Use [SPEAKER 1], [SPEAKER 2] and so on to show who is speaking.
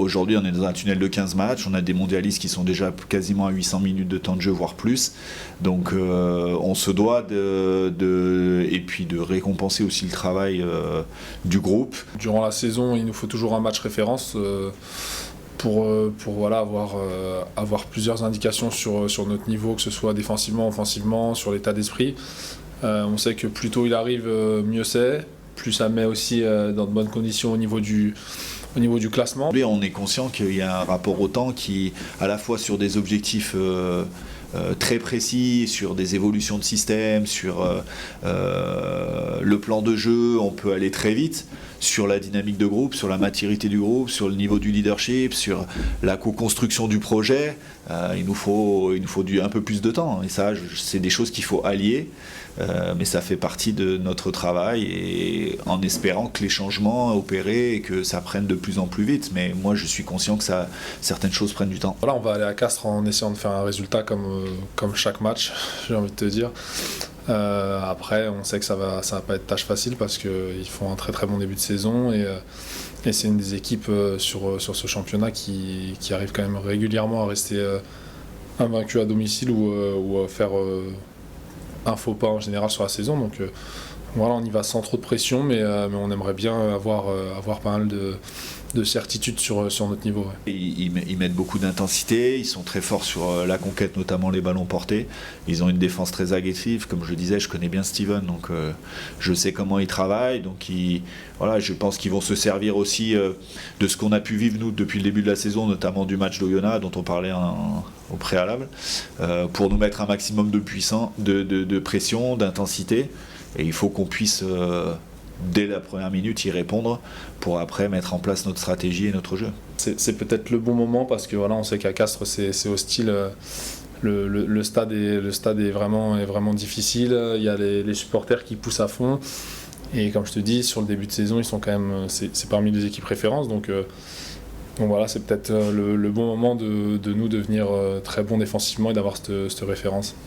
[SPEAKER 1] Aujourd'hui, on est dans un tunnel de 15 matchs. On a des mondialistes qui sont déjà quasiment à 800 minutes de temps de jeu, voire plus. Donc, on se doit et puis de récompenser aussi le travail du groupe.
[SPEAKER 2] Durant la saison, il nous faut toujours un match référence pour voilà, avoir plusieurs indications sur notre niveau, que ce soit défensivement, offensivement, sur l'état d'esprit. On sait que plus tôt il arrive, mieux c'est. Plus ça met aussi dans de bonnes conditions au niveau du classement.
[SPEAKER 1] On est conscient qu'il y a un rapport au temps qui, à la fois sur des objectifs très précis, sur des évolutions de système, sur le plan de jeu, on peut aller très vite, sur la dynamique de groupe, sur la maturité du groupe, sur le niveau du leadership, sur la co-construction du projet. Il nous faut un peu plus de temps. Et ça, c'est des choses qu'il faut allier. Mais ça fait partie de notre travail, et en espérant que les changements opérés et que ça prenne de plus en plus vite. Mais moi, je suis conscient que certaines choses prennent du temps.
[SPEAKER 2] Voilà, on va aller à Castres en essayant de faire un résultat comme chaque match, j'ai envie de te dire. Après, on sait que ça va pas être tâche facile parce qu'ils font un très très bon début de saison, et c'est une des équipes sur ce championnat qui arrive quand même régulièrement à rester invaincu à domicile ou à faire un faux pas en général sur la saison. Donc voilà, on y va sans trop de pression, mais on aimerait bien avoir pas mal de certitude sur notre niveau. Ouais.
[SPEAKER 1] Ils mettent beaucoup d'intensité, ils sont très forts sur la conquête, notamment les ballons portés. Ils ont une défense très agressive, comme je le disais, je connais bien Steven, donc je sais comment il travaille. Donc voilà, je pense qu'ils vont se servir aussi de ce qu'on a pu vivre nous depuis le début de la saison, notamment du match d'Oyonnax dont on parlait au préalable, pour nous mettre un maximum de pression, d'intensité. Et il faut qu'on puisse, dès la première minute, y répondre pour après mettre en place notre stratégie et notre jeu.
[SPEAKER 2] C'est peut-être le bon moment parce que voilà, on sait qu'à Castres, c'est hostile. Le stade est vraiment difficile. Il y a les supporters qui poussent à fond. Et comme je te dis, sur le début de saison, ils sont quand même, c'est parmi les équipes références. Donc voilà, c'est peut-être le bon moment de nous devenir très bons défensivement et d'avoir cette référence.